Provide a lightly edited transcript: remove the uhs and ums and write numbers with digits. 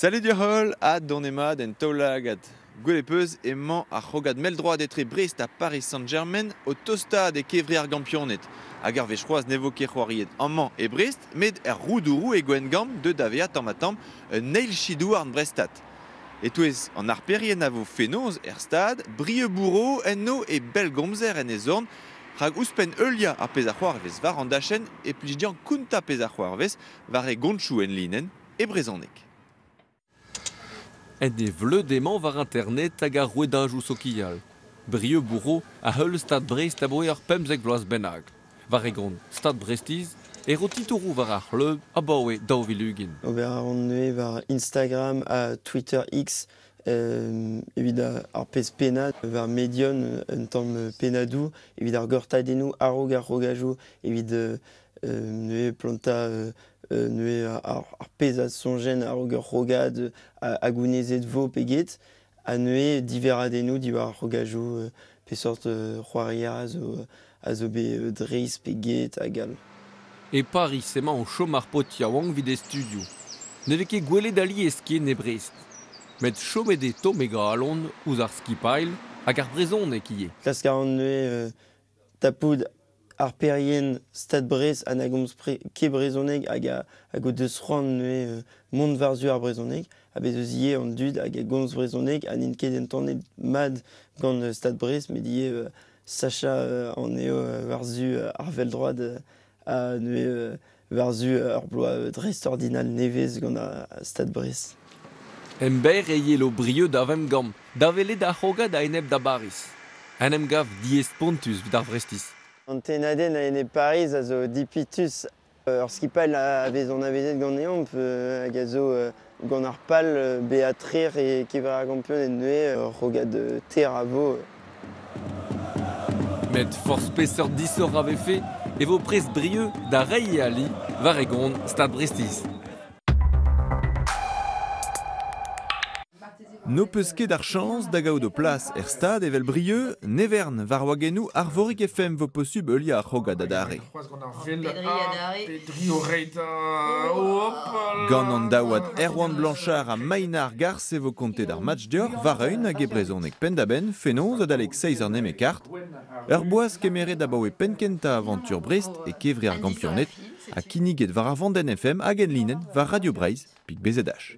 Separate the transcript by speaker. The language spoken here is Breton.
Speaker 1: Salut Diahol, à Donemad en Taulagad. Goulepeuse aimant à Rogad Meldroit d'être Brest à Paris Saint-Germain au Tostad et Kevriar Gampionet. À Garvechroise n'évoquait Roiriet Amman et Brest, mais Roudourou et Gwengam de Davea Tamatam, Neil Chidou Arn Brestat. Et tous en arpérien à vos fénoz, Erstad, Brieux-Bourreau, Enno et Belgomzer en Ezorn, Rag Ouspen Eulia à Pesachoarves var en Dachen et Plijdian Kunta Pesachoarves, Vare Gonchou en Linen et Brezonek.
Speaker 2: En e vleudement var internet hag ar rouedajou sokial. Brieux-Bourreau a heul stad Brest a boe ar pemzek vloaz benag. Var egon stad Brestiz e rotitourou var ar club a baoe daovilugin.
Speaker 3: Over on nue var Instagram a Twitter X evit ar pez penad var Medion un tamm penadou evit ar gortadennou arrog ar rogajou evit nue planta nue ar pez a sonjen ar rogad a gounezet vo peget a nue diveradennou divar rogajou pe sort c'hoaria a zo be dreiz peget a gal.
Speaker 2: E Paris semañ o chom ar potia wang vid e studio. Ne veke gwelet ali eskie ne Brest. Met chomet e to mega alon ouz ar skipail hag ar brezonek ie.
Speaker 3: Klask a an nue tapoud ar perien stad Brest an agomz ke brezonek hag a go deus c'hoant nue mont varzu ar brezonek a bet eus ie an dud hag a gomz brezonek an in ket entornet mad gant stad Brest met ie Sacha an eo varzu ar veldroad a nue varzu ar bloa dreist ordinal nevez gant stad Brest.
Speaker 2: Ember e yelo Brieux davem gam, davele da c'hogad a enep da baris. En em gav diest pontus vid ar Brestiz.
Speaker 3: An tenaden a ene Paris a zo dipitus ur skipal a vez an avezet gant eomp hag a zo gant ar pal beatrer e kever ar gampion en nue rogad ter a vo.
Speaker 2: Met force peseur disor ave fe, e vo prez Brieux da rei e ali var egon stad Brestiz.
Speaker 1: No peus ket ar chans da gaout o plas Erstad evel Brieux, nevern var wagenou ar vorig FM vo posub eulia ar c'hogad adare. Gant an daouad Erwan Blanchard a Maïnar garse vo kontet ar match dior var eun hag e brezonek pendaben fenoz adalek 6 ar nemekart, ur boaz kemeret da baoe penkenta aventur Brest e kevri ar gampionet a kiniget var ar vanden FM hag en linen var Radio Breizh pig BZH.